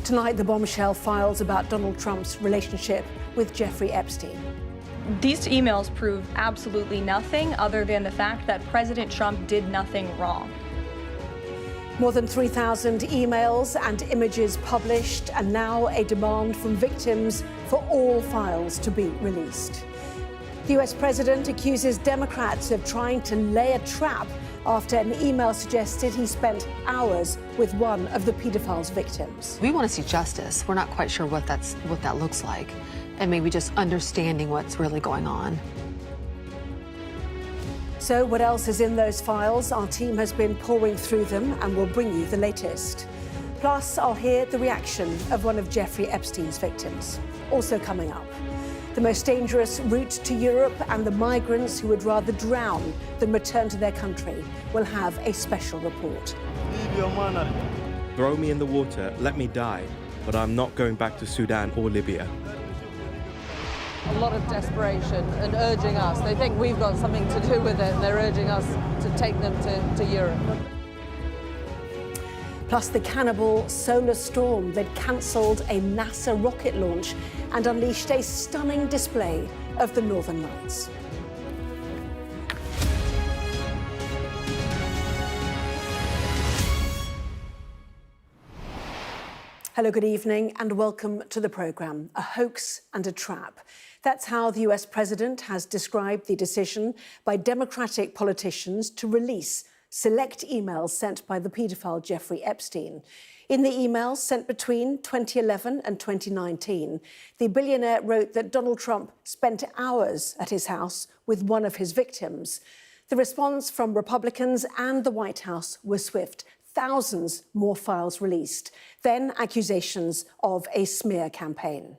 Tonight, the bombshell files about Donald Trump's relationship with Jeffrey Epstein. These emails prove absolutely nothing other than the fact that President Trump did nothing wrong. More than 3,000 emails and images published, and now a demand from victims for all files to be released. The US president accuses Democrats of trying to lay a trap after an email suggested he spent hours with one of the pedophile's victims. We want to see justice. We're not quite sure what that looks like, and maybe just understanding what's really going on. So what else is in those files? Our team has been poring through them and will bring you the latest. Plus, I'll hear the reaction of one of Jeffrey Epstein's victims. Also coming up, the most dangerous route to Europe and the migrants who would rather drown than return to their country will have a special report. Throw me in the water, let me die, but I'm not going back to Sudan or Libya. A lot of desperation and urging us. They think we've got something to do with it, and they're urging us to take them to Europe. Plus, the cannibal solar storm that cancelled a NASA rocket launch and unleashed a stunning display of the Northern Lights. Hello, good evening, and welcome to the programme. A hoax and a trap. That's how the US president has described the decision by Democratic politicians to release select emails sent by the paedophile Jeffrey Epstein. In the emails sent between 2011 and 2019, the billionaire wrote that Donald Trump spent hours at his house with one of his victims. The response from Republicans and the White House was swift. Thousands more files released, then accusations of a smear campaign.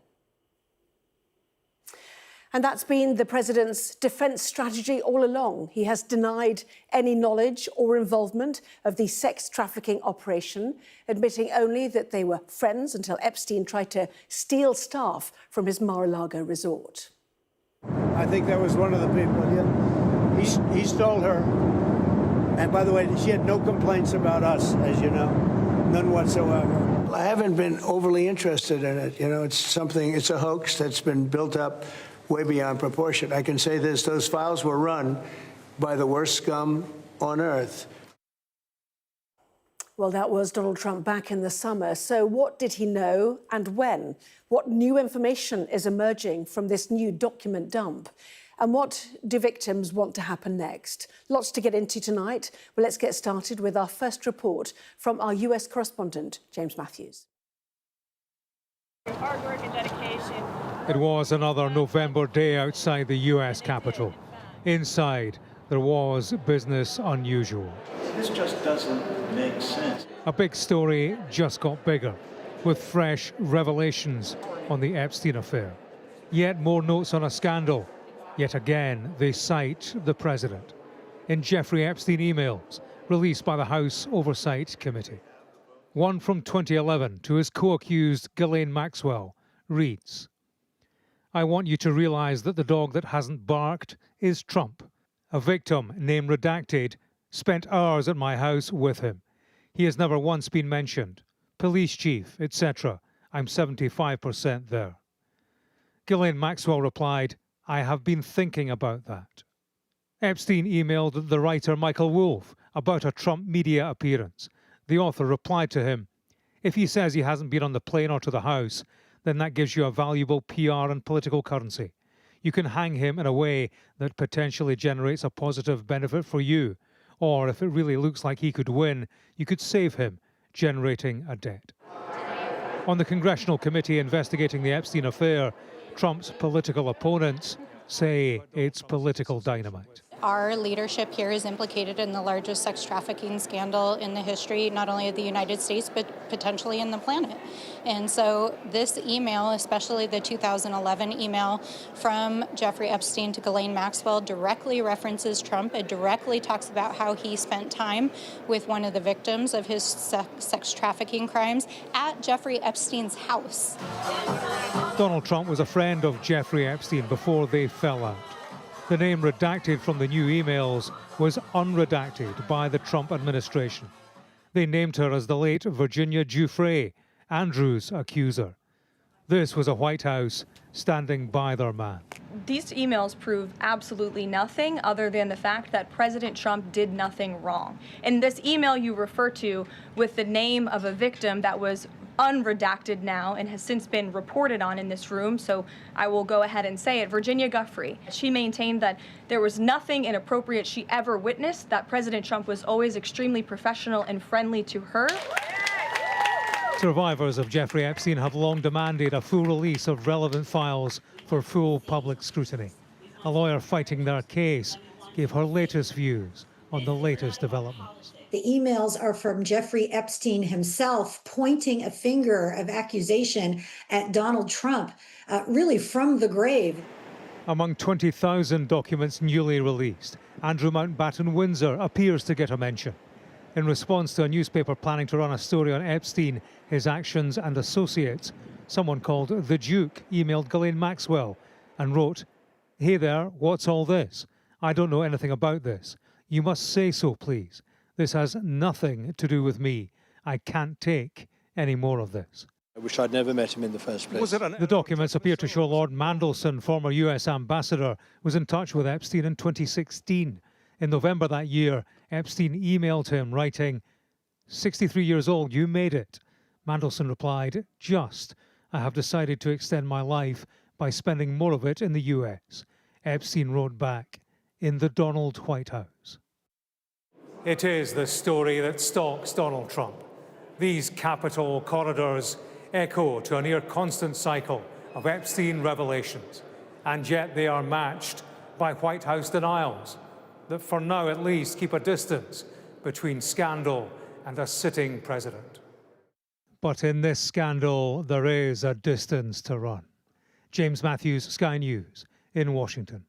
And that's been the president's defence strategy all along. He has denied any knowledge or involvement of the sex trafficking operation, admitting only that they were friends until Epstein tried to steal staff from his Mar-a-Lago resort. I think that was one of the people. Yeah. He stole her. And by the way, she had no complaints about us, as you know, none whatsoever. I haven't been overly interested in it. You know, it's a hoax that's been built up way beyond proportion. I can say this, those files were run by the worst scum on earth. Well, that was Donald Trump back in the summer. So what did he know and when? What new information is emerging from this new document dump? And what do victims want to happen next? Lots to get into tonight. Well, let's get started with our first report from our US correspondent, James Matthews. Your hard work and dedication. It was another November day outside the US Capitol. Inside, there was business unusual. This just doesn't make sense. A big story just got bigger, with fresh revelations on the Epstein affair. Yet more notes on a scandal. Yet again, they cite the president in Jeffrey Epstein emails released by the House Oversight Committee. One from 2011 to his co-accused Ghislaine Maxwell reads, "I want you to realize that the dog that hasn't barked is Trump. A victim, name redacted, spent hours at my house with him. He has never once been mentioned. Police chief, etc. I'm 75% there." Ghislaine Maxwell replied, "I have been thinking about that." Epstein emailed the writer Michael Wolff about a Trump media appearance. The author replied to him, "If he says he hasn't been on the plane or to the House, then that gives you a valuable PR and political currency. You can hang him in a way that potentially generates a positive benefit for you, or if it really looks like he could win, you could save him, generating a debt." On the congressional committee investigating the Epstein affair, Trump's political opponents say it's political dynamite. Our leadership here is implicated in the largest sex trafficking scandal in the history, not only of the United States, but potentially in the planet. And so this email, especially the 2011 email from Jeffrey Epstein to Ghislaine Maxwell, directly references Trump. It directly talks about how he spent time with one of the victims of his sex trafficking crimes at Jeffrey Epstein's house. Donald Trump was a friend of Jeffrey Epstein before they fell out. The name redacted from the new emails was unredacted by the Trump administration. They named her as the late Virginia Giuffre, Andrew's accuser. This was a White House standing by their man. These emails prove absolutely nothing other than the fact that President Trump did nothing wrong. And this email you refer to with the name of a victim that was unredacted now and has since been reported on in this room, so I will go ahead and say it, Virginia Guffrey. She maintained that there was nothing inappropriate she ever witnessed, that President Trump was always extremely professional and friendly to her. Survivors of Jeffrey Epstein have long demanded a full release of relevant files for full public scrutiny. A lawyer fighting their case gave her latest views on the latest developments. The emails are from Jeffrey Epstein himself, pointing a finger of accusation at Donald Trump, really from the grave. Among 20,000 documents newly released, Andrew Mountbatten Windsor appears to get a mention. In response to a newspaper planning to run a story on Epstein, his actions and associates, someone called The Duke emailed Ghislaine Maxwell and wrote, "Hey there, what's all this? I don't know anything about this. You must say so, please. This has nothing to do with me. I can't take any more of this." I wish I'd never met him in the first place. The documents appear to show Lord Mandelson, former US ambassador, was in touch with Epstein in 2016. In November that year, Epstein emailed him, writing, "63 years old, you made it." Mandelson replied, "Just. I have decided to extend my life by spending more of it in the US." Epstein wrote back, "In the Donald White House." It is the story that stalks Donald Trump. These Capitol corridors echo to a near-constant cycle of Epstein revelations, and yet they are matched by White House denials that, for now at least, keep a distance between scandal and a sitting president. But in this scandal, there is a distance to run. James Matthews, Sky News, in Washington.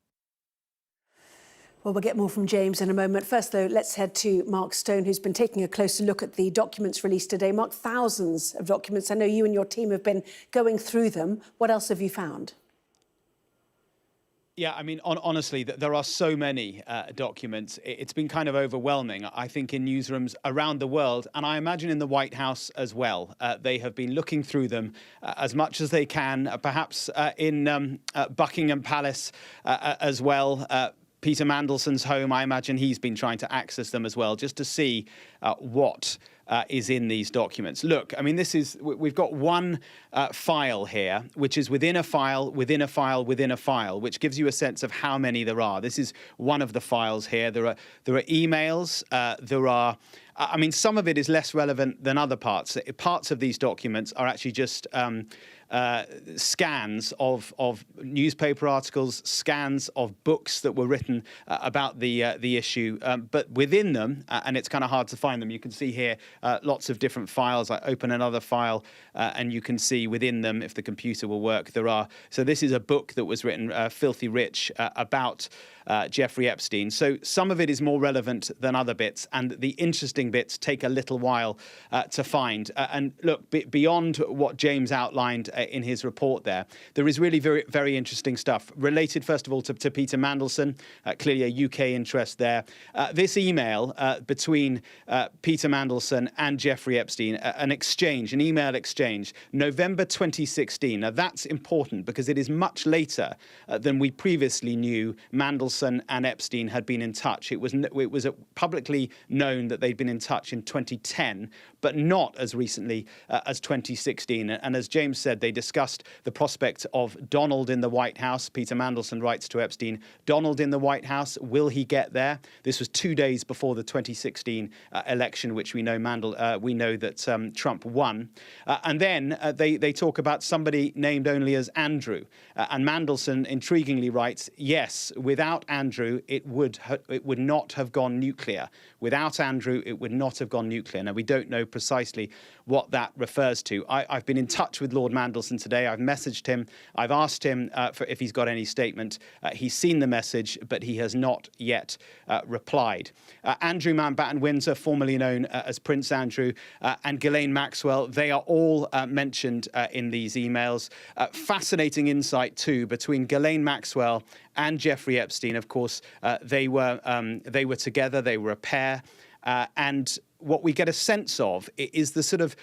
Well, we'll get more from James in a moment. First, though, let's head to Mark Stone, who's been taking a closer look at the documents released today. Mark, thousands of documents. I know you and your team have been going through them. What else have you found? Yeah, I mean, honestly, there are so many documents. It's been kind of overwhelming, I think, in newsrooms around the world, and I imagine in the White House as well. They have been looking through them as much as they can, perhaps in Buckingham Palace as well. Peter Mandelson's home, I imagine he's been trying to access them as well, just to see what is in these documents. Look, I mean, we've got one file here, which is within a file, within a file, within a file, which gives you a sense of how many there are. This is one of the files here. There are emails. I mean, some of it is less relevant than other parts. Parts of these documents are actually just scans of newspaper articles, scans of books that were written about the issue. But within them, and it's kind of hard to find them, you can see here lots of different files. I open another file and you can see within them, if the computer will work, there are. So this is a book that was written, Filthy Rich, about Jeffrey Epstein. So some of it is more relevant than other bits, and the interesting bits take a little while to find. And look, beyond what James outlined in his report there is really very, very interesting stuff related, first of all, to Peter Mandelson, clearly a UK interest there. This email between Peter Mandelson and Jeffrey Epstein, an email exchange, November 2016. Now, that's important because it is much later than we previously knew Mandelson and Epstein had been in touch. It was publicly known that they'd been in touch in 2010, but not as recently as 2016. And as James said, they discussed the prospect of Donald in the White House. Peter Mandelson writes to Epstein, "Donald in the White House, will he get there?" This was 2 days before the 2016 election, which we know that Trump won. And then they talk about somebody named only as Andrew. And Mandelson intriguingly writes, "Yes, without Andrew, it would not have gone nuclear. Without Andrew, it would not have gone nuclear." Now, we don't know precisely what that refers to. I've been in touch with Lord Mandelson today. I've messaged him. I've asked him if he's got any statement. He's seen the message, but he has not yet replied. Andrew Mountbatten Windsor, formerly known as Prince Andrew, and Ghislaine Maxwell, they are all mentioned in these emails. Fascinating insight, too, between Ghislaine Maxwell and Jeffrey Epstein. Of course, they were together. They were a pair. And what we get a sense of is the sort of,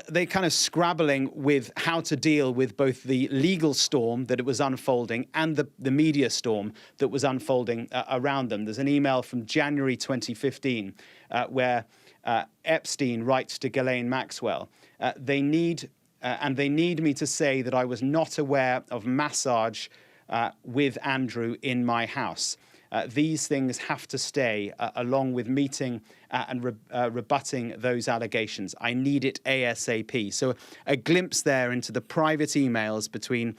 they kind of scrabbling with how to deal with both the legal storm that it was unfolding and the media storm that was unfolding around them. There's an email from January 2015 where Epstein writes to Ghislaine Maxwell, they need me to say that I was not aware of massage with Andrew in my house. These things have to stay, along with meeting and rebutting those allegations. I need it ASAP. So a glimpse there into the private emails between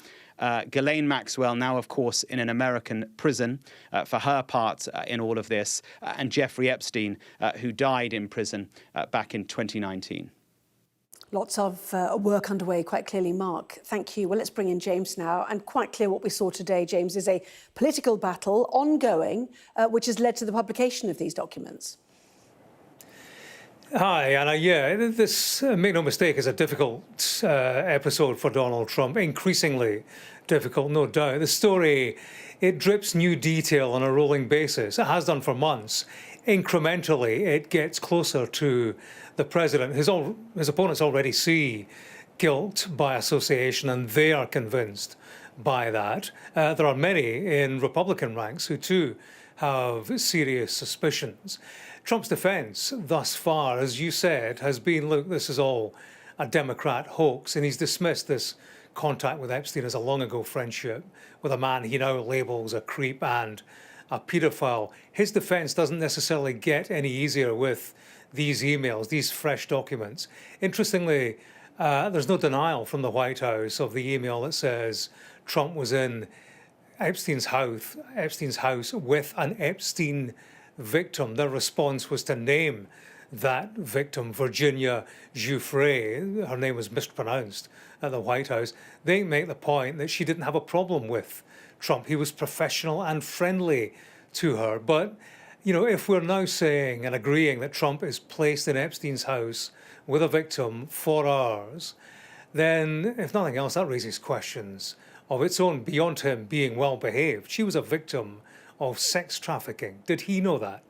Ghislaine Maxwell, now, of course, in an American prison for her part in all of this, and Jeffrey Epstein, who died in prison back in 2019. Lots of work underway, quite clearly, Mark. Thank you. Well, let's bring in James now. And quite clear what we saw today, James, is a political battle ongoing, which has led to the publication of these documents. Hi, Anna. Yeah, this, make no mistake, is a difficult episode for Donald Trump. Increasingly difficult, no doubt. The story, it drips new detail on a rolling basis. It has done for months. Incrementally, it gets closer to the president. His opponents already see guilt by association, and they are convinced by that. There are many in Republican ranks who too have serious suspicions. Trump's defense thus far, as you said, has been, look, this is all a Democrat hoax, and he's dismissed this contact with Epstein as a long-ago friendship with a man he now labels a creep and a paedophile. His defense doesn't necessarily get any easier with these emails, these fresh documents. Interestingly, there's no denial from the White House of the email that says Trump was in Epstein's house with an Epstein victim. Their response was to name that victim, Virginia Giuffre. Her name was mispronounced at the White House. They make the point that she didn't have a problem with Trump. He was professional and friendly to her. But, you know, if we're now saying and agreeing that Trump is placed in Epstein's house with a victim for hours, then, if nothing else, that raises questions of its own beyond him being well behaved. She was a victim of sex trafficking. Did he know that?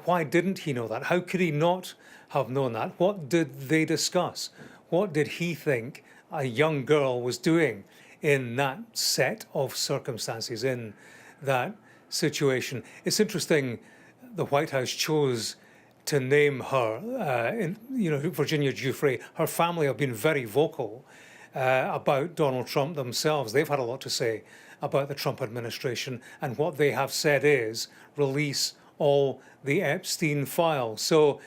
Why didn't he know that? How could he not have known that? What did they discuss? What did he think a young girl was doing in that set of circumstances, in that situation? It's interesting, the White House chose to name her, Virginia Giuffre. Her family have been very vocal about Donald Trump themselves. They've had a lot to say about the Trump administration, and what they have said is release all the Epstein files. So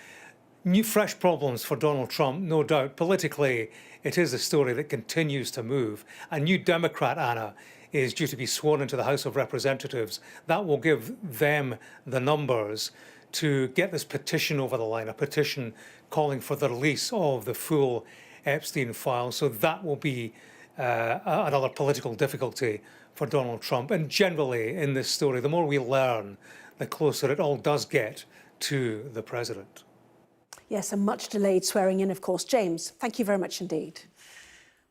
new fresh problems for Donald Trump, no doubt. Politically, it is a story that continues to move. A new Democrat, Anna, is due to be sworn into the House of Representatives. That will give them the numbers to get this petition over the line, a petition calling for the release of the full Epstein file. So that will be another political difficulty for Donald Trump. And generally in this story, the more we learn, the closer it all does get to the president. Yes, a much delayed swearing in, of course. James, thank you very much indeed.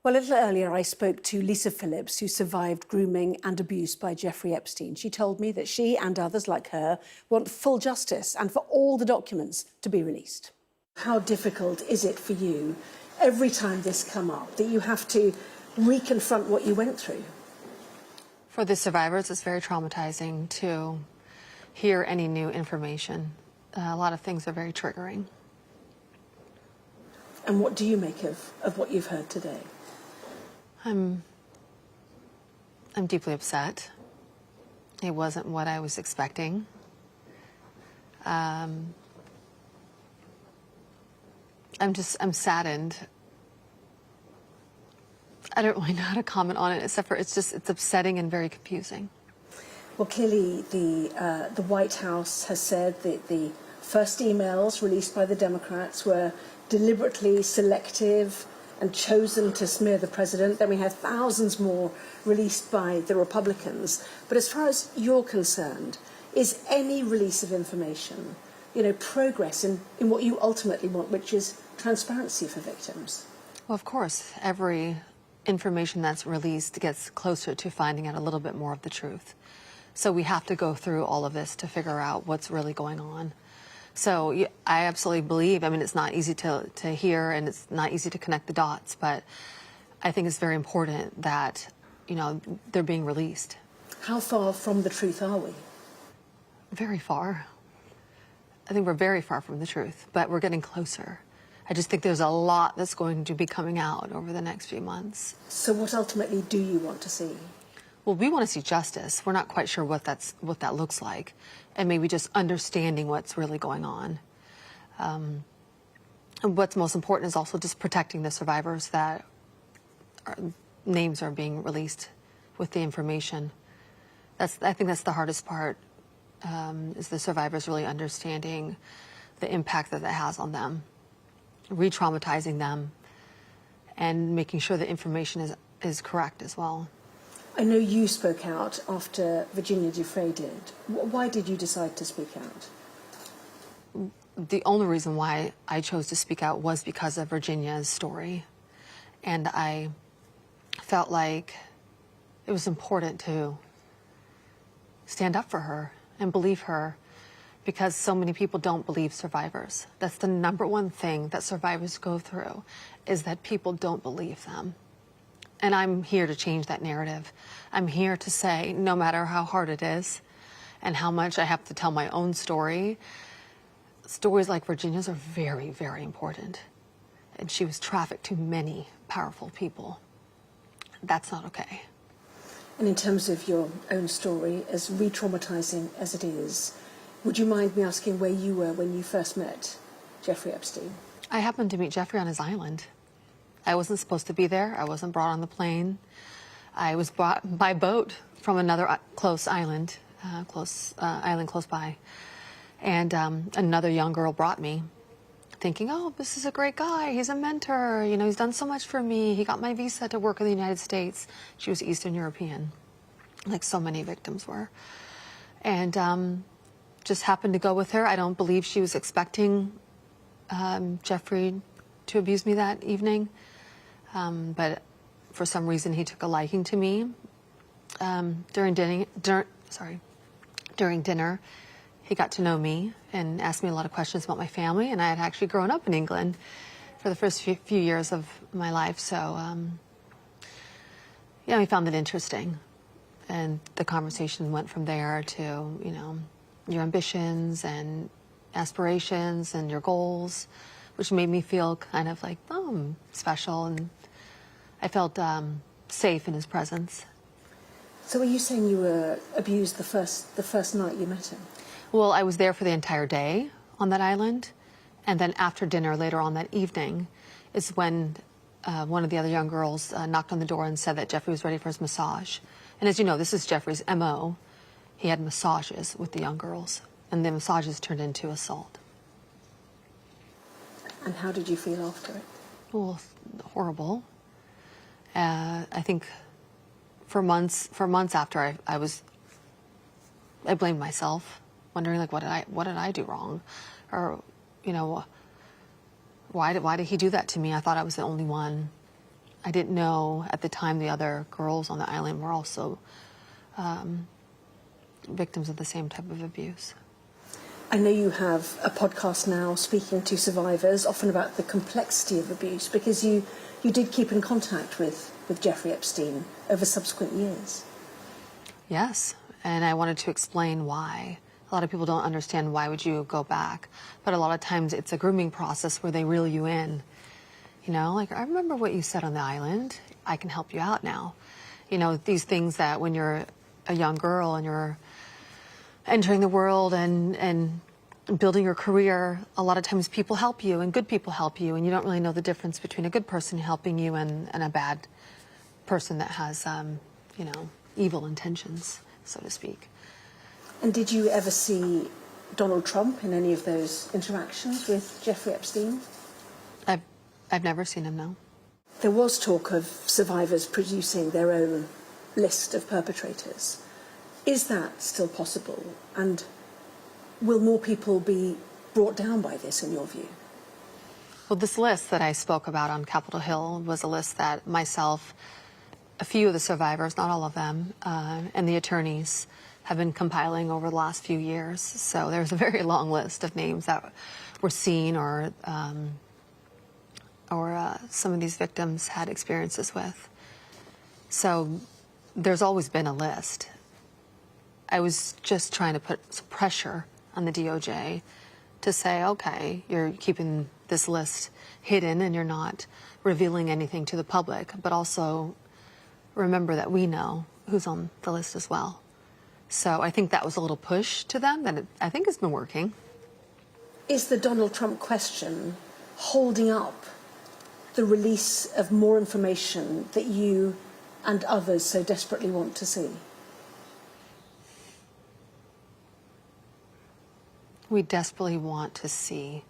Well, a little earlier, I spoke to Lisa Phillips, who survived grooming and abuse by Jeffrey Epstein. She told me that she and others like her want full justice and for all the documents to be released. How difficult is it for you, every time this come up, that you have to reconfront what you went through? For the survivors, it's very traumatizing to hear any new information. A lot of things are very triggering. And what do you make of what you've heard today? I'm deeply upset. It wasn't what I was expecting. I'm saddened. I don't really know how to comment on it, except for it's upsetting and very confusing. Well, clearly the White House has said that the first emails released by the Democrats were deliberately selective and chosen to smear the president. Then we have thousands more released by the Republicans. But as far as you're concerned, is any release of information, progress in what you ultimately want, which is transparency for victims? Well, of course, every information that's released gets closer to finding out a little bit more of the truth. So we have to go through all of this to figure out what's really going on. So I absolutely believe, I mean, it's not easy to hear and it's not easy to connect the dots, but I think it's very important that, you know, they're being released. How far from the truth are we? Very far. I think we're very far from the truth, but we're getting closer. I just think there's a lot that's going to be coming out over the next few months. So what ultimately do you want to see? Well, we want to see justice. We're not quite sure what that looks like, and maybe just understanding what's really going on. And what's most important is also just protecting the survivors that names are being released with the information. I think that's the hardest part, is the survivors really understanding the impact that has on them, re-traumatizing them, and making sure the information is correct as well. I know you spoke out after Virginia Giuffre did. Why did you decide to speak out? The only reason why I chose to speak out was because of Virginia's story. And I felt like it was important to stand up for her and believe her, because so many people don't believe survivors. That's the #1 thing that survivors go through, is that people don't believe them. And I'm here to change that narrative. I'm here to say, no matter how hard it is and how much I have to tell my own story, stories like Virginia's are very, very important. And she was trafficked to many powerful people. That's not okay. And in terms of your own story, as re-traumatizing as it is, would you mind me asking where you were when you first met Jeffrey Epstein? I happened to meet Jeffrey on his island. I wasn't supposed to be there. I wasn't brought on the plane. I was brought by boat from another close island close by. And another young girl brought me, thinking, oh, this is a great guy. He's a mentor. You know, he's done so much for me. He got my visa to work in the United States. She was Eastern European, like so many victims were. And just happened to go with her. I don't believe she was expecting Jeffrey to abuse me that evening. But for some reason, he took a liking to me. During dinner, he got to know me and asked me a lot of questions about my family. And I had actually grown up in England for the first few years of my life. So, yeah, he found it interesting. And the conversation went from there to, you know, your ambitions and aspirations and your goals, which made me feel kind of like, oh, I'm special. And I felt safe in his presence. So are you saying you were abused the first night you met him? Well, I was there for the entire day on that island. And then after dinner later on that evening is when one of the other young girls knocked on the door and said that Jeffrey was ready for his massage. And as you know, this is Jeffrey's MO. He had massages with the young girls, and the massages turned into assault. And how did you feel after it? Well, horrible. I think for months after I blamed myself, wondering like, what did I do wrong? Or, you know, why did he do that to me? I thought I was the only one. I didn't know at the time the other girls on the island were also victims of the same type of abuse. I know you have a podcast now speaking to survivors, often about the complexity of abuse, because you did keep in contact with Jeffrey Epstein over subsequent years. Yes, and I wanted to explain why. A lot of people don't understand why would you go back, but a lot of times it's a grooming process where they reel you in. You know, like, I remember what you said on the island. I can help you out now. You know, these things that when you're a young girl and you're entering the world and building your career, a lot of times people help you and good people help you, and you don't really know the difference between a good person helping you and a bad person that has, you know, evil intentions, so to speak. And did you ever see Donald Trump in any of those interactions with Jeffrey Epstein? I've never seen him, no. There was talk of survivors producing their own list of perpetrators. Is that still possible? And will more people be brought down by this, in your view? Well, this list that I spoke about on Capitol Hill was a list that myself, a few of the survivors, not all of them, and the attorneys have been compiling over the last few years. So there's a very long list of names that were seen or some of these victims had experiences with. So there's always been a list. I was just trying to put some pressure on the DOJ to say, okay, you're keeping this list hidden and you're not revealing anything to the public, but also remember that we know who's on the list as well. So I think that was a little push to them that I think has been working. Is the Donald Trump question holding up the release of more information that you and others so desperately want to see? We desperately want to see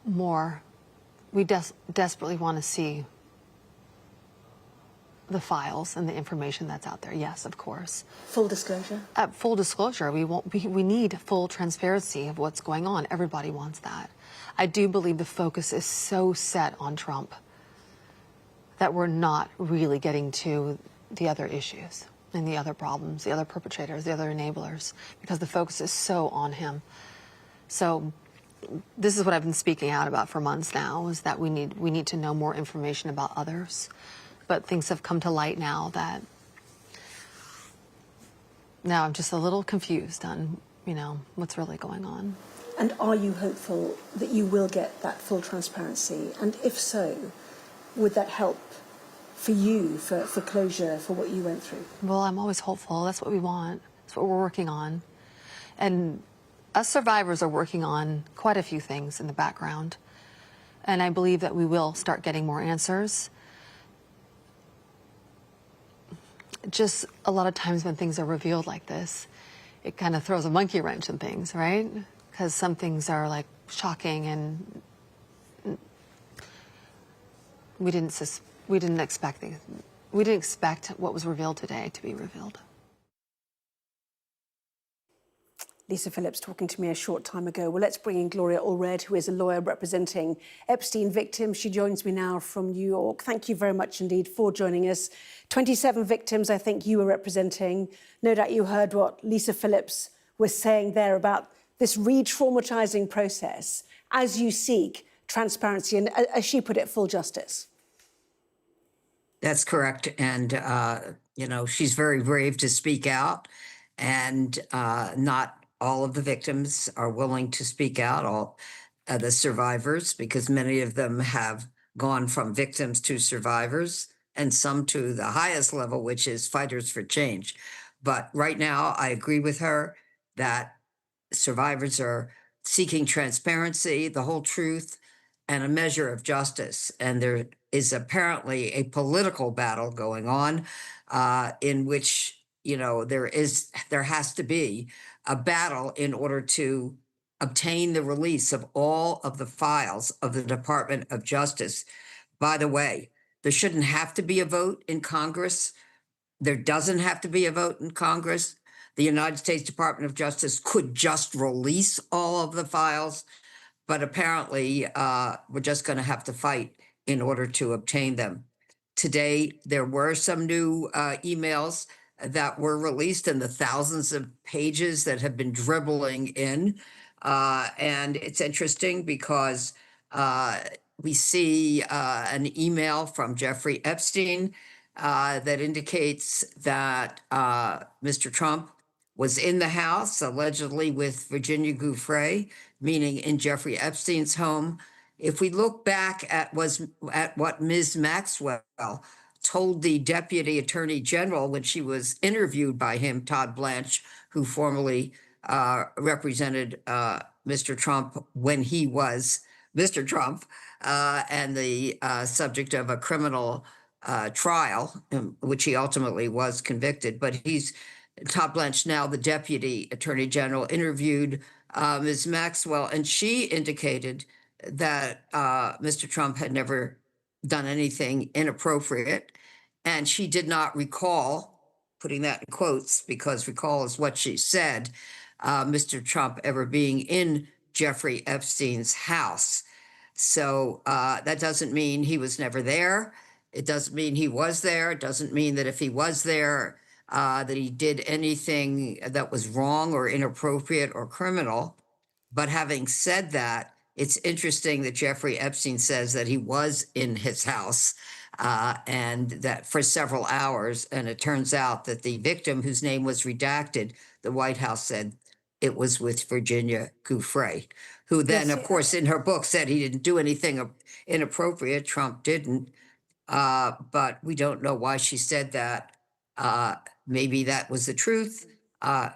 more. We desperately want to see the files and the information that's out there. Yes, of course. Full disclosure? Full disclosure. We need full transparency of what's going on. Everybody wants that. I do believe the focus is so set on Trump that we're not really getting to the other issues and the other problems, the other perpetrators, the other enablers, because the focus is so on him. So this is what I've been speaking out about for months now, is that we need to know more information about others. But things have come to light now that now I'm just a little confused on, what's really going on. And are you hopeful that you will get that full transparency? And if so, would that help for you, for closure, for what you went through? Well, I'm always hopeful. That's what we want. That's what we're working on. And us survivors are working on quite a few things in the background. And I believe that we will start getting more answers. Just a lot of times when things are revealed like this, it kind of throws a monkey wrench in things, right? Because some things are like shocking and we didn't expect what was revealed today to be revealed. Lisa Phillips talking to me a short time ago. Well, let's bring in Gloria Allred, who is a lawyer representing Epstein victims. She joins me now from New York. Thank you very much indeed for joining us. 27 victims, I think you were representing. No doubt you heard what Lisa Phillips was saying there about this re-traumatizing process as you seek transparency and, as she put it, full justice. That's correct. And, she's very brave to speak out, and not all of the victims are willing to speak out, all the survivors, because many of them have gone from victims to survivors, and some to the highest level, which is fighters for change. But right now, I agree with her that survivors are seeking transparency, the whole truth, and a measure of justice. And there is apparently a political battle going on in which, there has to be a battle in order to obtain the release of all of the files of the Department of Justice. By the way, there shouldn't have to be a vote in Congress. There doesn't have to be a vote in Congress. The United States Department of Justice could just release all of the files, but apparently we're just going to have to fight in order to obtain them. Today, there were some new emails that were released in the thousands of pages that have been dribbling in. And it's interesting because we see an email from Jeffrey Epstein that indicates that Mr. Trump was in the house, allegedly with Virginia Giuffre, meaning in Jeffrey Epstein's home. If we look back at what Ms. Maxwell told the Deputy Attorney General when she was interviewed by him, Todd Blanche, who formerly represented Mr. Trump when he was Mr. Trump, and the subject of a criminal trial, which he ultimately was convicted. But Todd Blanche, now the Deputy Attorney General, interviewed Ms. Maxwell, and she indicated that Mr. Trump had never done anything inappropriate, and she did not recall, putting that in quotes because recall is what she said, Mr. Trump ever being in Jeffrey Epstein's house. So that doesn't mean he was never there. It doesn't mean he was there. It doesn't mean that if he was there, that he did anything that was wrong or inappropriate or criminal. But having said that, it's interesting that Jeffrey Epstein says that he was in his house and that for several hours. And it turns out that the victim, whose name was redacted, the White House said it was with Virginia Giuffre, who then, of course, in her book said he didn't do anything inappropriate. Trump didn't. But we don't know why she said that. Maybe that was the truth.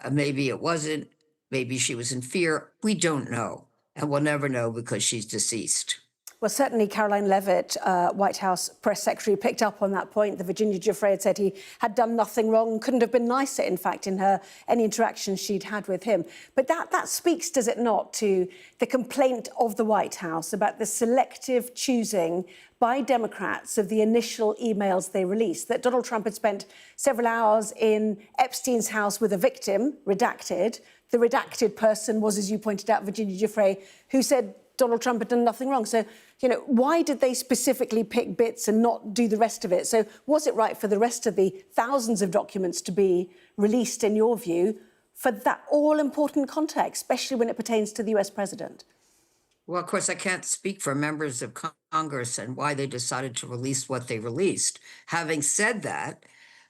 Maybe it wasn't. Maybe she was in fear. We don't know. And we'll never know because she's deceased. Well, certainly Caroline Leavitt, White House press secretary, picked up on that point. The Virginia Giuffre had said he had done nothing wrong, couldn't have been nicer, in fact, in any interaction she'd had with him. But that speaks, does it not, to the complaint of the White House about the selective choosing by Democrats of the initial emails they released, that Donald Trump had spent several hours in Epstein's house with a victim, redacted. The redacted person was, as you pointed out, Virginia Giuffre, who said Donald Trump had done nothing wrong. So, why did they specifically pick bits and not do the rest of it? So was it right for the rest of the thousands of documents to be released, in your view, for that all-important context, especially when it pertains to the US president? Well, of course, I can't speak for members of Congress and why they decided to release what they released. Having said that,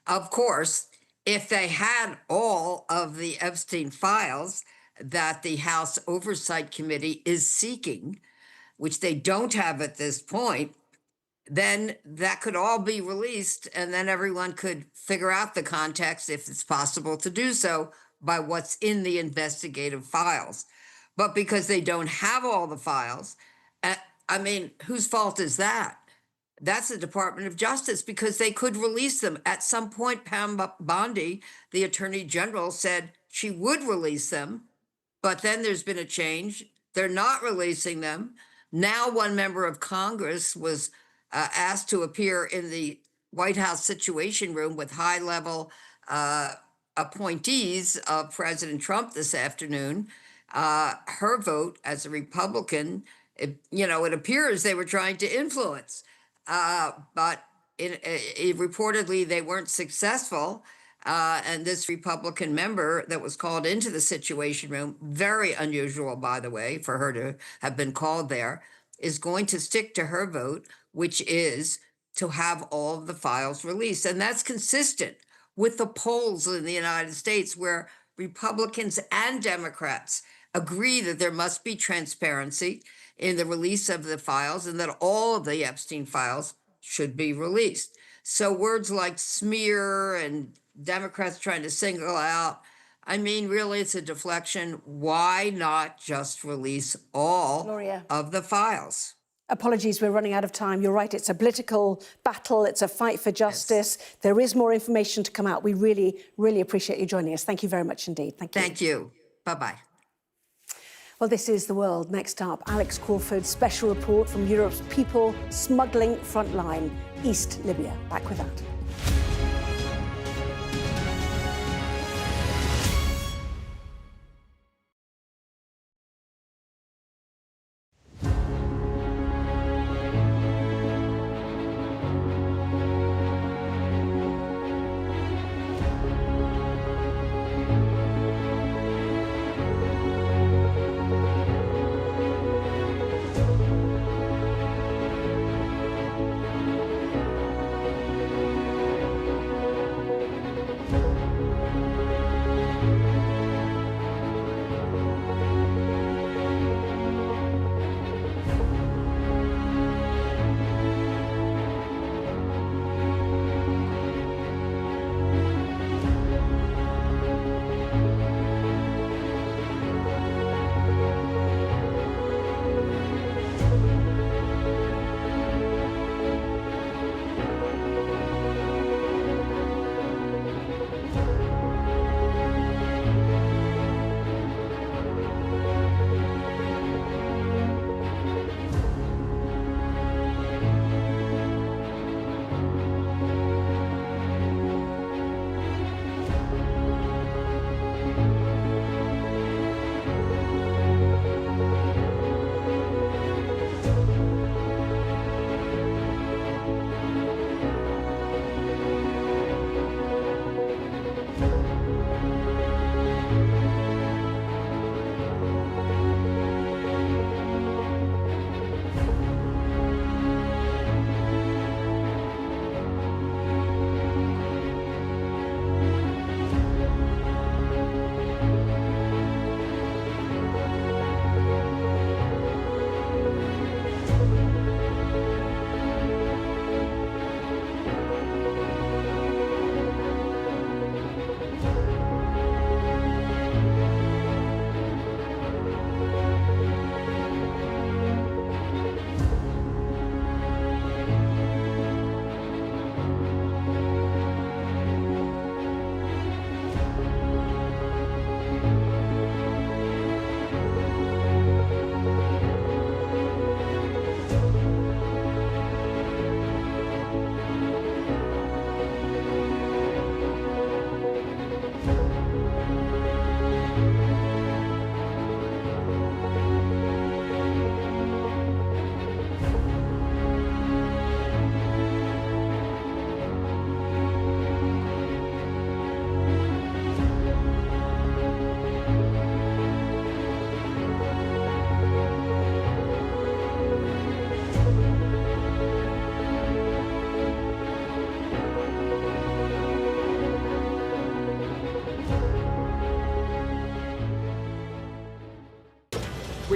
of course, if they had all of the Epstein files that the House Oversight Committee is seeking, which they don't have at this point, then that could all be released and then everyone could figure out the context, if it's possible to do so, by what's in the investigative files. But because they don't have all the files, I mean, whose fault is that? That's the Department of Justice, because they could release them. At some point, Pam Bondi, the Attorney General, said she would release them, but then there's been a change. They're not releasing them. Now one member of Congress was asked to appear in the White House Situation Room with high-level appointees of President Trump this afternoon. Her vote as a Republican, it appears they were trying to influence. But reportedly they weren't successful. And this Republican member that was called into the Situation Room, very unusual, by the way, for her to have been called there, is going to stick to her vote, which is to have all of the files released. And that's consistent with the polls in the United States, where Republicans and Democrats agree that there must be transparency in the release of the files and that all of the Epstein files should be released. So words like smear and Democrats trying to single out, I mean, really, it's a deflection. Why not just release all of the files? Apologies, we're running out of time. You're right, it's a political battle. It's a fight for justice. Yes. There is more information to come out. We really, really appreciate you joining us. Thank you very much indeed. Thank you. Thank you. Bye-bye. Well, this is The World. Next up, Alex Crawford's special report from Europe's people smuggling frontline, East Libya. Back with that.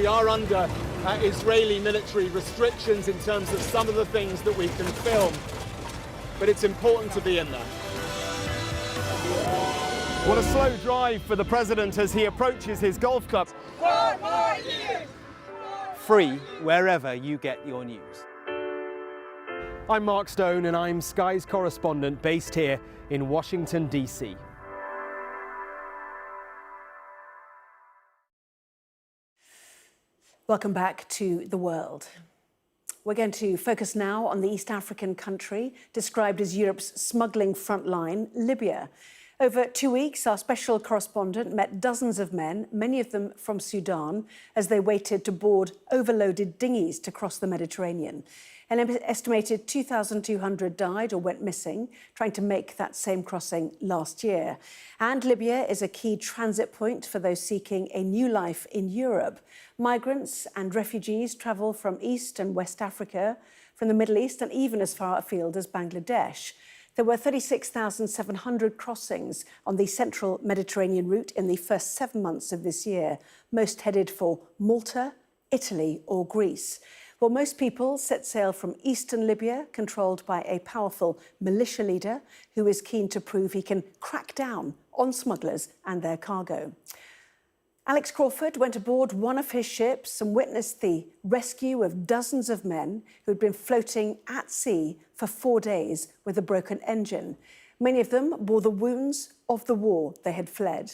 we are under Israeli military restrictions in terms of some of the things that we can film, but it's important to be in there. What a slow drive for the president as he approaches his golf club. 4 more years! Free wherever you get your news. I'm Mark Stone and I'm Sky's correspondent based here in Washington, D.C. Welcome back to The World. We're going to focus now on the East African country described as Europe's smuggling frontline, Libya. Over 2 weeks, our special correspondent met dozens of men, many of them from Sudan, as they waited to board overloaded dinghies to cross the Mediterranean. An estimated 2,200 died or went missing, trying to make that same crossing last year. And Libya is a key transit point for those seeking a new life in Europe. Migrants and refugees travel from East and West Africa, from the Middle East, and even as far afield as Bangladesh. There were 36,700 crossings on the central Mediterranean route in the first 7 months of this year, most headed for Malta, Italy or Greece. Well, most people set sail from eastern Libya, controlled by a powerful militia leader who is keen to prove he can crack down on smugglers and their cargo. Alex Crawford went aboard one of his ships and witnessed the rescue of dozens of men who had been floating at sea for 4 days with a broken engine. Many of them bore the wounds of the war they had fled.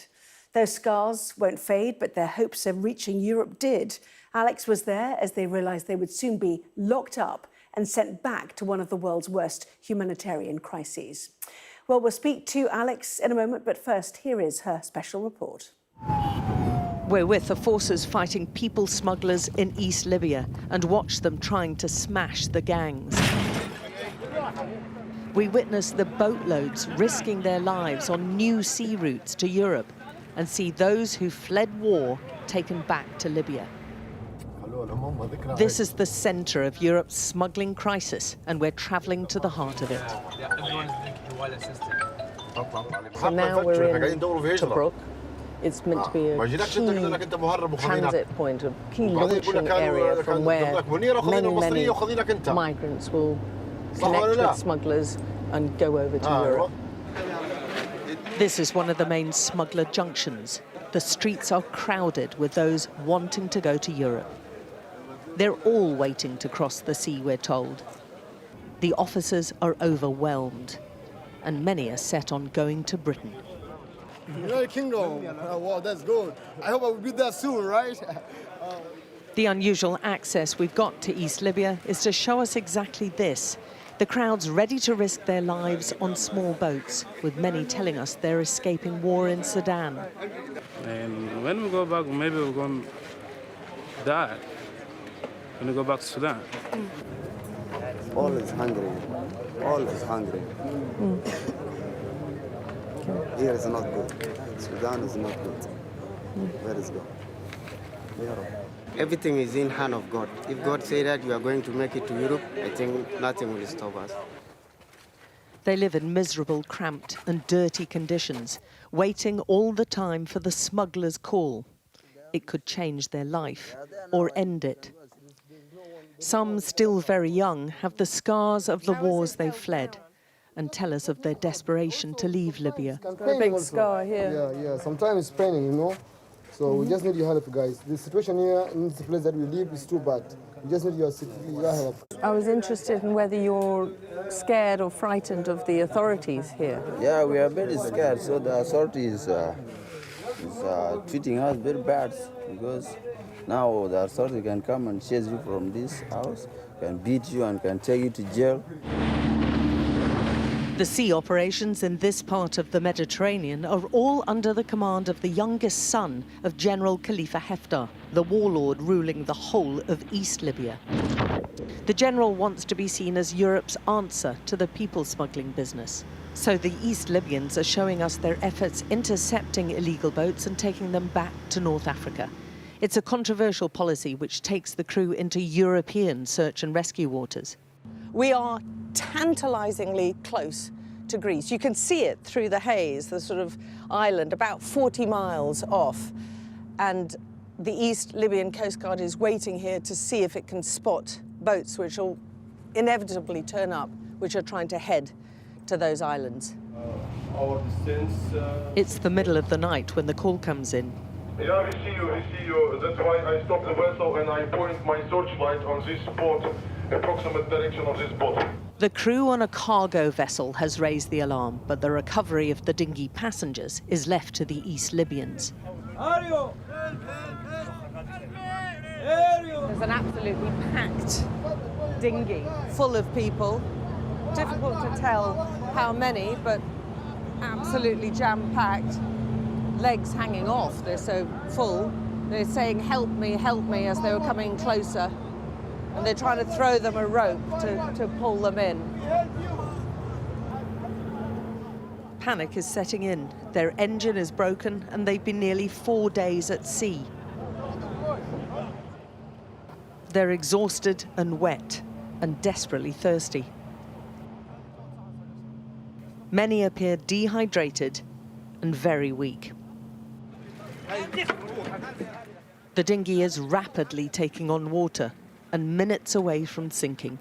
Those scars won't fade, but their hopes of reaching Europe did. Alex was there as they realised they would soon be locked up and sent back to one of the world's worst humanitarian crises. Well, we'll speak to Alex in a moment, but first, here is her special report. We're with the forces fighting people smugglers in East Libya and watch them trying to smash the gangs. We witness the boatloads risking their lives on new sea routes to Europe and see those who fled war taken back to Libya. This is the centre of Europe's smuggling crisis, and we're travelling to the heart of it. So now we're in Tobruk. It's meant to be a key transit point, a key launching area from where many migrants will connect with smugglers and go over to Europe. This is one of the main smuggler junctions. The streets are crowded with those wanting to go to Europe. They're all waiting to cross the sea, we're told. The officers are overwhelmed, and many are set on going to Britain. United Kingdom, wow, that's good. I hope I will be there soon, right? The unusual access we've got to East Libya is to show us exactly this. The crowds ready to risk their lives on small boats, with many telling us they're escaping war in Sudan. And when we go back, maybe we're going to die when we go back to Sudan. All is hungry. All is hungry. Here is not good. Sudan is not good. Where is God? Everything is in hand of God. If God say that we are going to make it to Europe, I think nothing will stop us. They live in miserable, cramped and dirty conditions, waiting all the time for the smuggler's call. It could change their life or end it. Some, still very young, have the scars of the wars they've fled and tell us of their desperation to leave Libya. A big scar here. Yeah. Sometimes it's paining, you know. So we just need your help, guys. The situation here in this place that we live is too bad. We just need your help. I was interested in whether you're scared or frightened of the authorities here. Yeah, we are very scared. So the authorities is treating us very bad because now the authorities can come and chase you from this house, can beat you and can take you to jail. The sea operations in this part of the Mediterranean are all under the command of the youngest son of General Khalifa Haftar, the warlord ruling the whole of East Libya. The general wants to be seen as Europe's answer to the people smuggling business. So the East Libyans are showing us their efforts intercepting illegal boats and taking them back to North Africa. It's a controversial policy which takes the crew into European search and rescue waters. We are tantalizingly close to Greece. You can see it through the haze, the sort of island, about 40 miles off. And The East Libyan Coast Guard is waiting here to see if it can spot boats which will inevitably turn up, which are trying to head to those islands. It's the middle of the night when the call comes in. Yeah, we see you. That's why I stopped the vessel and I point my searchlight on this spot, approximate direction of this boat. The crew on a cargo vessel has raised the alarm, but the recovery of the dinghy passengers is left to the East Libyans. There's an absolutely packed dinghy full of people. Difficult to tell how many, but absolutely jam-packed. Legs hanging off, they're so full. They're saying, help me, as they were coming closer. And they're trying to throw them a rope to pull them in. Panic is setting in. Their engine is broken and they've been nearly 4 days at sea. They're exhausted and wet and desperately thirsty. Many appear dehydrated and very weak. The dinghy is rapidly taking on water and minutes away from sinking.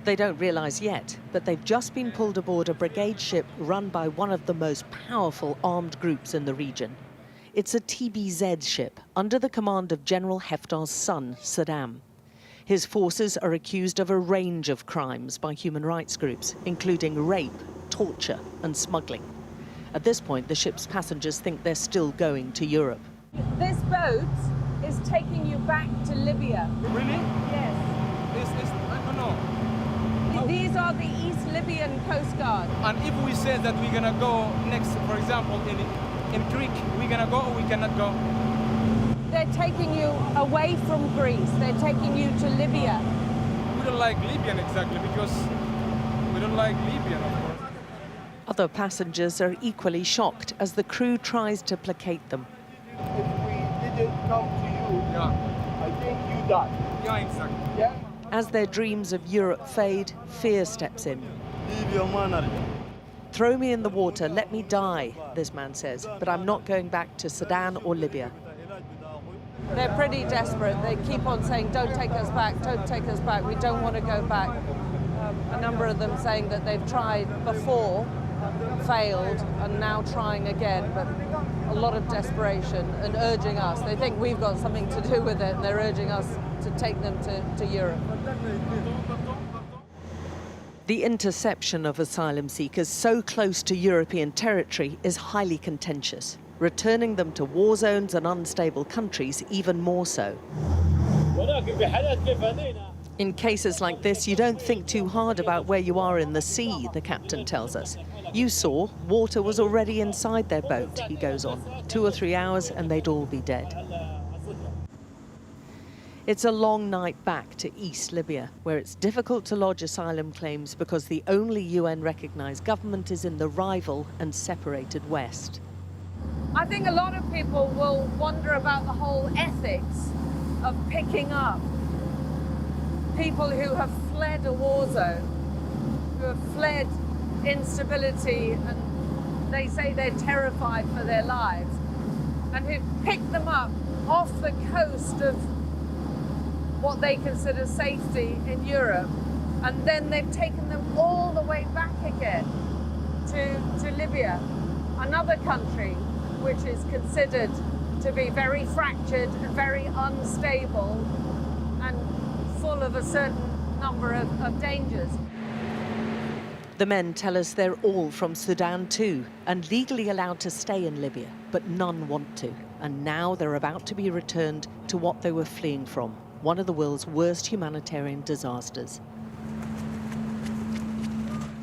They don't realize yet, but they've just been pulled aboard a brigade ship run by one of the most powerful armed groups in the region. It's a TBZ ship under the command of General Haftar's son, Saddam. His forces are accused of a range of crimes by human rights groups, including rape, torture and smuggling. At this point, the ship's passengers think they're still going to Europe. This boat is taking you back to Libya. Really? Yes. I don't know. These are the East Libyan Coast Guard. And if we say that we're gonna go next, for example, in Greek, we're gonna go or we cannot go? They're taking you away from Greece. They're taking you to Libya. We don't like Libyan exactly because we don't like Libyan, of course. Other passengers are equally shocked as the crew tries to placate them. If we didn't come to you, I think you die. Yeah, exactly. Yeah? As their dreams of Europe fade, fear steps in. Throw me in the water, let me die, this man says, but I'm not going back to Sudan or Libya. They're pretty desperate. They keep on saying, don't take us back, don't take us back, we don't want to go back. A number of them saying that they've tried before, failed, and now trying again, but a lot of desperation and urging us. They think we've got something to do with it, and they're urging us to take them to Europe. The interception of asylum seekers so close to European territory is highly contentious, returning them to war zones and unstable countries even more so. In cases like this, you don't think too hard about where you are in the sea, the captain tells us. You saw, water was already inside their boat, he goes on. 2 or 3 hours and they'd all be dead. It's a long night back to East Libya, where it's difficult to lodge asylum claims because the only UN-recognised government is in the rival and separated West. I think a lot of people will wonder about the whole ethics of picking up people who have fled a war zone, who have fled instability, and they say they're terrified for their lives, and who pick them up off the coast of what they consider safety in Europe, and then they've taken them all the way back again to Libya, another country which is considered to be very fractured and very unstable and full of a certain number of dangers. The men tell us they're all from Sudan too, and legally allowed to stay in Libya, but none want to. And now they're about to be returned to what they were fleeing from, one of the world's worst humanitarian disasters.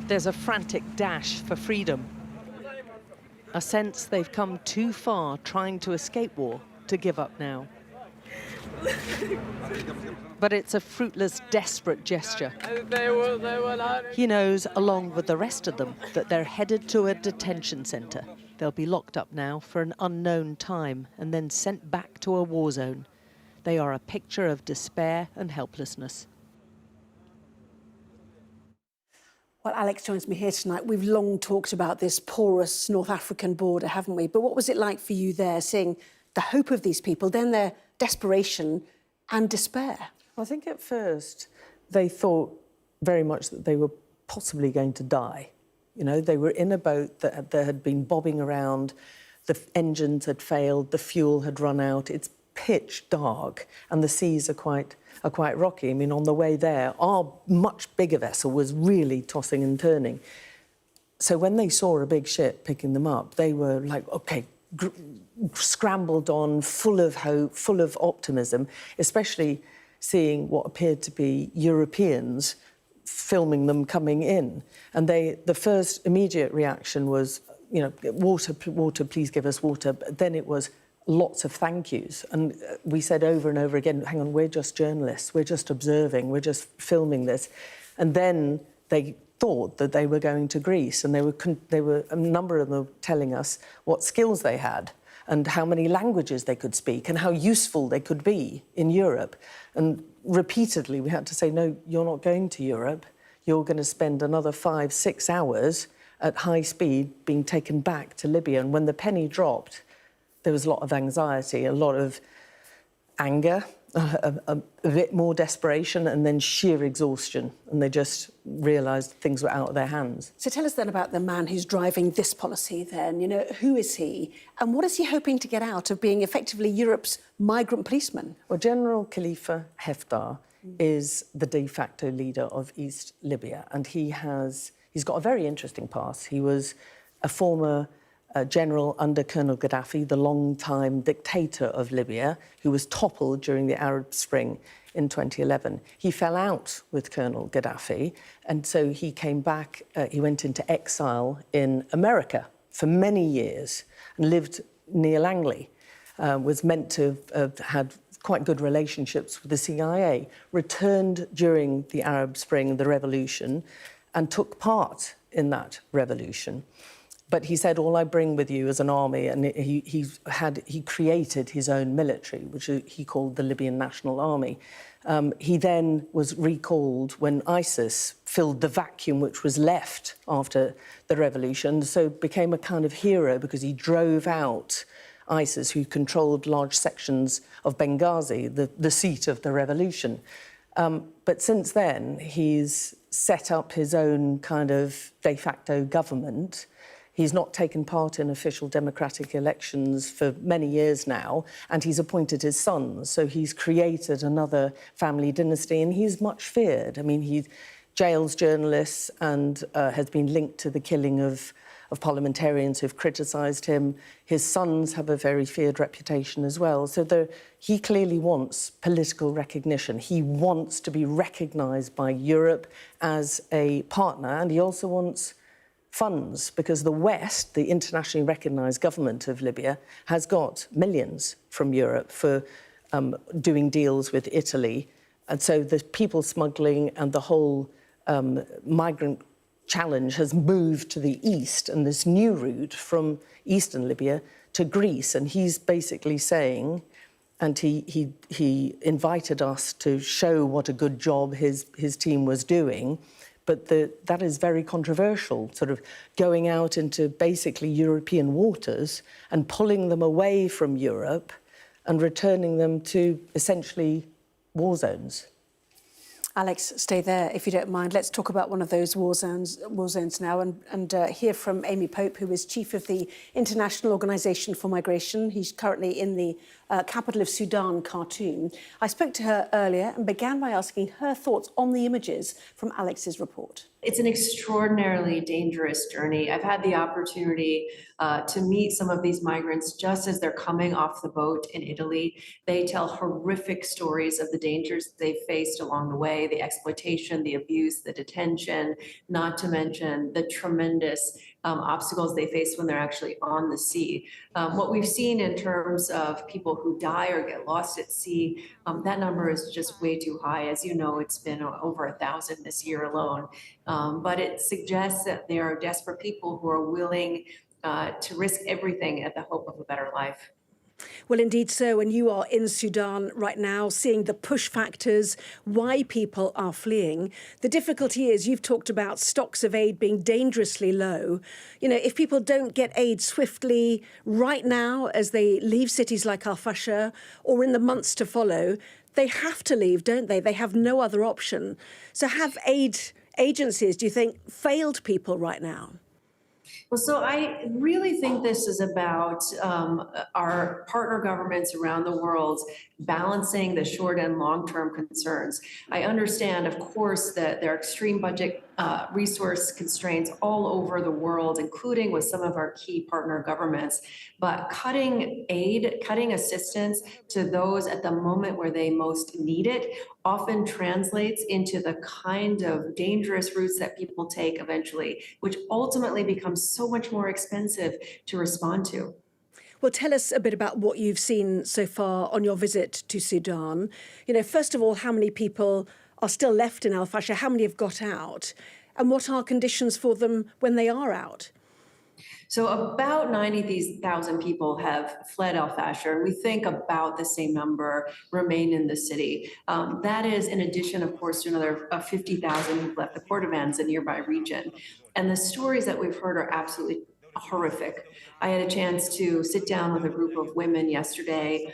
There's a frantic dash for freedom, a sense they've come too far trying to escape war to give up now. But it's a fruitless, desperate gesture. He knows, along with the rest of them, that they're headed to a detention centre. They'll be locked up now for an unknown time and then sent back to a war zone. They are a picture of despair and helplessness. Well, Alex joins me here tonight. We've long talked about this porous North African border, haven't we? But what was it like for you there, seeing the hope of these people, then their desperation and despair? I think at first they thought very much that they were possibly going to die. You know, they were in a boat that had been bobbing around, the engines had failed, the fuel had run out, it's pitch dark, and the seas are quite rocky. I mean, on the way there, our much bigger vessel was really tossing and turning. So when they saw a big ship picking them up, they were like, OK, scrambled on, full of hope, full of optimism, especially seeing what appeared to be Europeans filming them coming in. And the first immediate reaction was, you know, water, please give us water. But then it was lots of thank yous. And we said over and over again, hang on, we're just journalists, we're just observing, we're just filming this. And then they thought that they were going to Greece, and they were a number of them were telling us what skills they had and how many languages they could speak and how useful they could be in Europe. And repeatedly we had to say, no, you're not going to Europe. You're going to spend another 5-6 hours at high speed being taken back to Libya. And when the penny dropped, there was a lot of anxiety, a lot of anger, a bit more desperation, and then sheer exhaustion. And they just realised things were out of their hands. So tell us then about the man who's driving this policy then. You know, who is he? And what is he hoping to get out of being effectively Europe's migrant policeman? Well, General Khalifa Haftar is the de facto leader of East Libya. And he's got a very interesting past. He was a former general under Colonel Gaddafi, the long-time dictator of Libya, who was toppled during the Arab Spring in 2011. He fell out with Colonel Gaddafi, and so he came back, he went into exile in America for many years and lived near Langley, was meant to have had quite good relationships with the CIA, returned during the Arab Spring, the revolution, and took part in that revolution. But he said, all I bring with you is an army, and he created his own military, which he called the Libyan National Army. He then was recalled when ISIS filled the vacuum which was left after the revolution, so became a kind of hero because he drove out ISIS, who controlled large sections of Benghazi, the seat of the revolution. But since then, he's set up his own kind of de facto government. He's not taken part in official democratic elections for many years now, and he's appointed his sons. So he's created another family dynasty, and he's much feared. I mean, he jails journalists and has been linked to the killing of parliamentarians who've criticised him. His sons have a very feared reputation as well. So he clearly wants political recognition. He wants to be recognised by Europe as a partner, and he also wants funds, because the West, the internationally recognised government of Libya, has got millions from Europe for doing deals with Italy. And so the people smuggling and the whole migrant challenge has moved to the east, and this new route from eastern Libya to Greece. And he's basically saying, and he invited us to show what a good job his team was doing, but that is very controversial, sort of going out into basically European waters and pulling them away from Europe and returning them to essentially war zones. Alex, stay there, if you don't mind. Let's talk about one of those war zones now and hear from Amy Pope, who is chief of the International Organization for Migration. He's currently in the capital of Sudan, Khartoum. I spoke to her earlier and began by asking her thoughts on the images from Alex's report. It's an extraordinarily dangerous journey. I've had the opportunity to meet some of these migrants just as they're coming off the boat in Italy. They tell horrific stories of the dangers they've faced along the way, the exploitation, the abuse, the detention, not to mention the tremendous obstacles they face when they're actually on the sea. What we've seen in terms of people who die or get lost at sea, that number is just way too high. As you know, it's been over 1,000 this year alone. But it suggests that there are desperate people who are willing to risk everything at the hope of a better life. Well, indeed so. And you are in Sudan right now, seeing the push factors, why people are fleeing. The difficulty is you've talked about stocks of aid being dangerously low. You know, if people don't get aid swiftly right now as they leave cities like Al-Fasher or in the months to follow, they have to leave, don't they? They have no other option. So have aid agencies, do you think, failed people right now? Well, so I really think this is about our partner governments around the world balancing the short and long-term concerns. I understand, of course, that there are extreme budget resource constraints all over the world, including with some of our key partner governments. But cutting aid, cutting assistance to those at the moment where they most need it often translates into the kind of dangerous routes that people take eventually, which ultimately becomes so much more expensive to respond to. Well, tell us a bit about what you've seen so far on your visit to Sudan. You know, first of all, how many people are still left in Al-Fasher? How many have got out? And what are conditions for them when they are out? So about 90,000 people have fled Al-Fasher, and we think about the same number remain in the city. That is in addition, of course, to another 50,000 who've left the Kordofans, a nearby region. And the stories that we've heard are absolutely horrific. I had a chance to sit down with a group of women yesterday.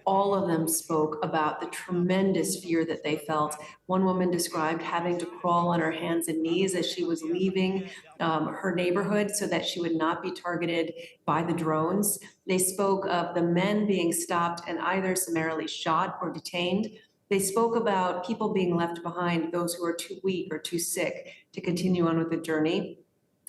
All of them spoke about the tremendous fear that they felt. One woman described having to crawl on her hands and knees as she was leaving her neighborhood so that she would not be targeted by the drones. They spoke of the men being stopped and either summarily shot or detained. They spoke about people being left behind, those who are too weak or too sick to continue on with the journey.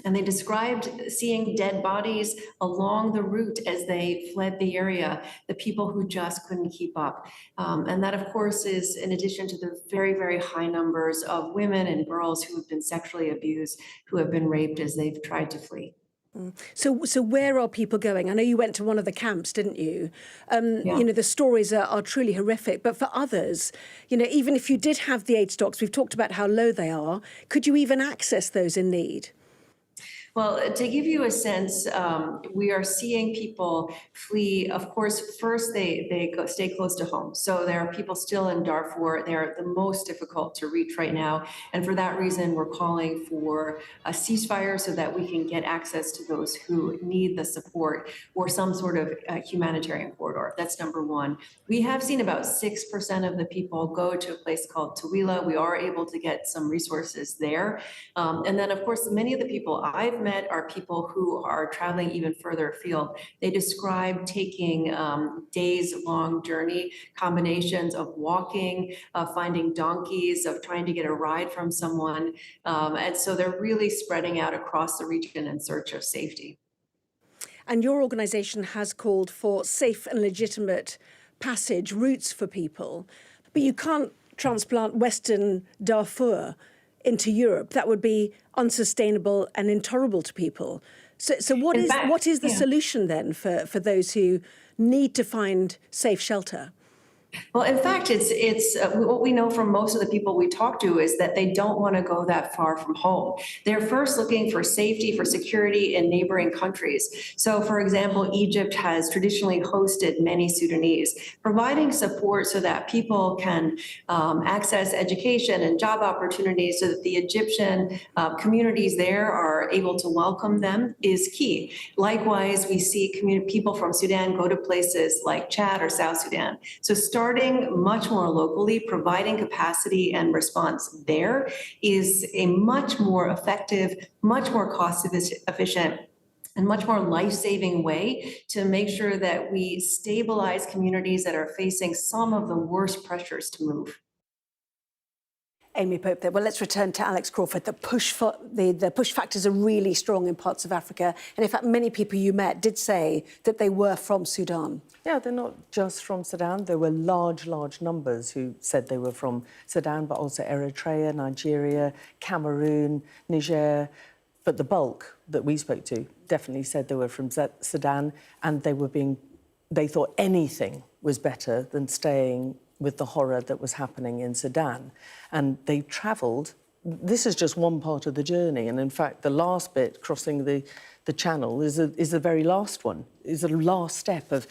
And they described seeing dead bodies along the route as they fled the area, the people who just couldn't keep up. And that, of course, is in addition to the very, very high numbers of women and girls who have been sexually abused, who have been raped as they've tried to flee. So where are people going? I know you went to one of the camps, didn't you? Yeah. You know, the stories are truly horrific. But for others, you know, even if you did have the aid stocks, we've talked about how low they are, could you even access those in need? Well, to give you a sense, we are seeing people flee. Of course, first they stay close to home. So there are people still in Darfur. They're the most difficult to reach right now. And for that reason, we're calling for a ceasefire so that we can get access to those who need the support or some sort of humanitarian corridor. That's number one. We have seen about 6% of the people go to a place called Tawila. We are able to get some resources there. And then, of course, many of the people I've met are people who are traveling even further afield. They describe taking days-long journey, combinations of walking, finding donkeys, of trying to get a ride from someone. And so they're really spreading out across the region in search of safety. And your organisation has called for safe and legitimate passage routes for people, but you can't transplant Western Darfur into Europe. That would be unsustainable and intolerable to people. So what is the solution then for those who need to find safe shelter? Well, in fact, it's what we know from most of the people we talk to is that they don't want to go that far from home. They're first looking for safety, for security in neighboring countries. So, for example, Egypt has traditionally hosted many Sudanese, providing support so that people can access education and job opportunities so that the Egyptian communities there are able to welcome them is key. Likewise, we see people from Sudan go to places like Chad or South Sudan. So starting much more locally, providing capacity and response there is a much more effective, much more cost efficient, and much more life-saving way to make sure that we stabilize communities that are facing some of the worst pressures to move. Amy Pope there. Well, let's return to Alex Crawford. The push factors are really strong in parts of Africa. And in fact, many people you met did say that they were from Sudan. Yeah, they're not just from Sudan. There were large numbers who said they were from Sudan, but also Eritrea, Nigeria, Cameroon, Niger. But the bulk that we spoke to definitely said they were from Sudan, and they thought anything was better than staying with the horror that was happening in Sudan. And they travelled this is just one part of the journey. And in fact, the last bit, crossing the channel, is the very last one, is the last step of,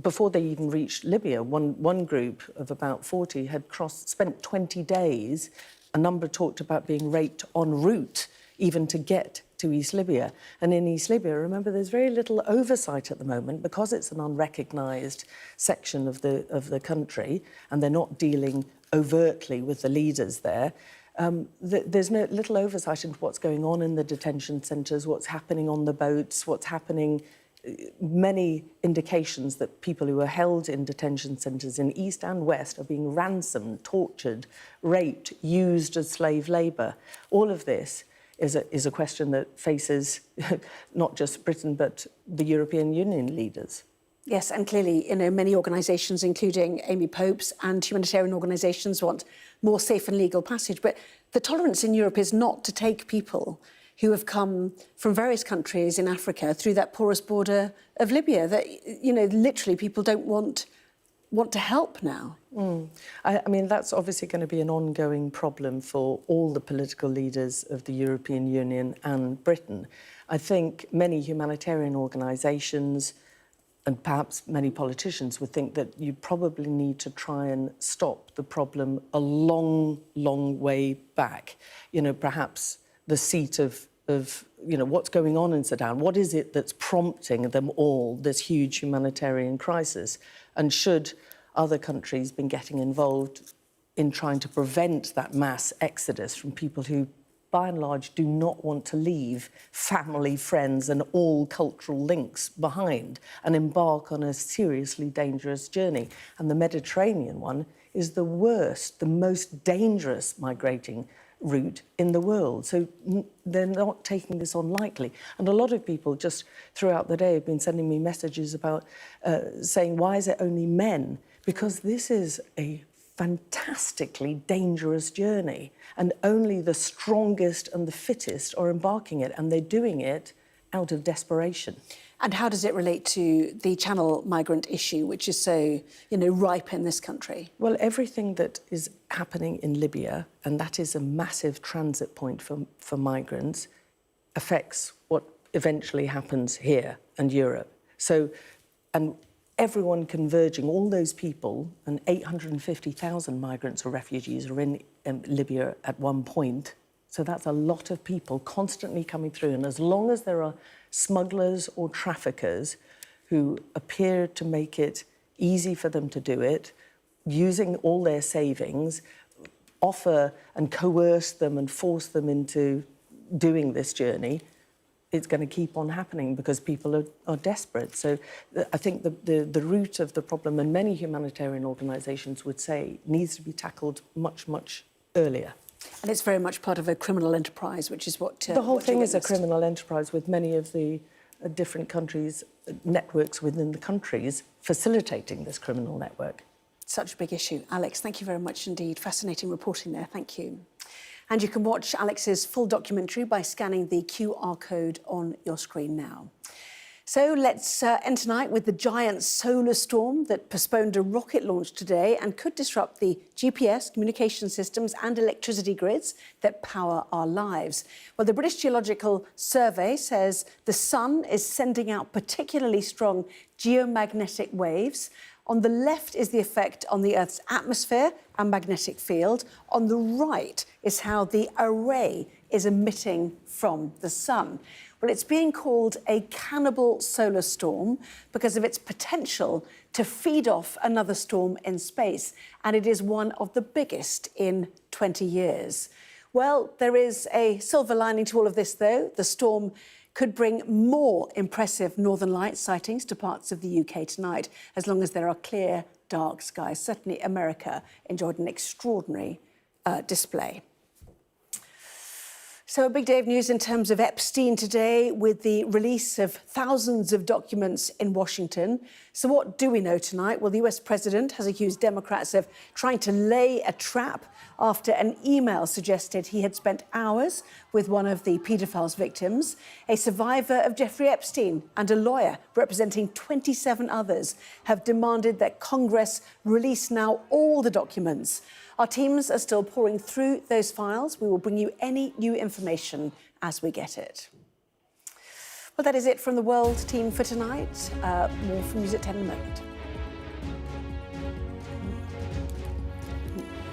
before they even reached Libya, one group of about 40 had spent 20 days, a number talked about being raped en route, even to get to East Libya. And in East Libya, remember, there's very little oversight at the moment because it's an unrecognised section of the country, and they're not dealing overtly with the leaders there. There's little oversight into what's going on in the detention centres, what's happening on the boats, what's happening. Many indications that people who are held in detention centres in East and West are being ransomed, tortured, raped, used as slave labour. All of this is a question that faces not just Britain but the European Union leaders. Yes, and clearly, many organisations, including Amy Pope's and humanitarian organisations, want more safe and legal passage. But the tolerance in Europe is not to take people who have come from various countries in Africa through that porous border of Libya. That, literally people don't want to help now. I mean, that's obviously going to be an ongoing problem for all the political leaders of the European Union and Britain. I think many humanitarian organisations and perhaps many politicians would think that you probably need to try and stop the problem a long, long way back. Perhaps the seat of what's going on in Sudan. What is it that's prompting them all, this huge humanitarian crisis? And should other countries been getting involved in trying to prevent that mass exodus from people who, by and large, do not want to leave family, friends and all cultural links behind and embark on a seriously dangerous journey? And the Mediterranean one is the worst, the most dangerous migrating route in the world. So they're not taking this on lightly. And a lot of people just throughout the day have been sending me messages about saying, why is it only men? Because this is a fantastically dangerous journey, and only the strongest and the fittest are embarking it, and they're doing it out of desperation. And how does it relate to the Channel migrant issue, which is so, ripe in this country? Well, everything that is happening in Libya, and that is a massive transit point for migrants, affects what eventually happens here and Europe. So, and everyone converging, all those people, and 850,000 migrants or refugees are in Libya at one point. So that's a lot of people constantly coming through. And as long as there are smugglers or traffickers who appear to make it easy for them to do it, using all their savings, offer and coerce them and force them into doing this journey, it's going to keep on happening because people are desperate. So I think the root of the problem, and many humanitarian organisations would say, needs to be tackled much, much earlier. And it's very much part of a criminal enterprise, which is what... the whole thing is a criminal enterprise with many of the different countries, networks within the countries, facilitating this criminal network. Such a big issue. Alex, thank you very much indeed. Fascinating reporting there. Thank you. And you can watch Alex's full documentary by scanning the QR code on your screen now. So let's end tonight with the giant solar storm that postponed a rocket launch today and could disrupt the GPS, communication systems and electricity grids that power our lives. Well, the British Geological Survey says the sun is sending out particularly strong geomagnetic waves. On the left is the effect on the Earth's atmosphere and magnetic field. On the right is how the array is emitting from the sun. Well, it's being called a cannibal solar storm because of its potential to feed off another storm in space, and it is one of the biggest in 20 years. Well, there is a silver lining to all of this, though. The storm could bring more impressive northern light sightings to parts of the UK tonight, as long as there are clear, dark skies. Certainly America enjoyed an extraordinary display. So a big day of news in terms of Epstein today, with the release of thousands of documents in Washington. So what do we know tonight? Well, the US president has accused Democrats of trying to lay a trap after an email suggested he had spent hours with one of the paedophile's victims. A survivor of Jeffrey Epstein and a lawyer representing 27 others have demanded that Congress release now all the documents Our teams are still pouring through those files. We will bring you any new information as we get it. Well, that is it from the World team for tonight. More from News at 10 in a moment.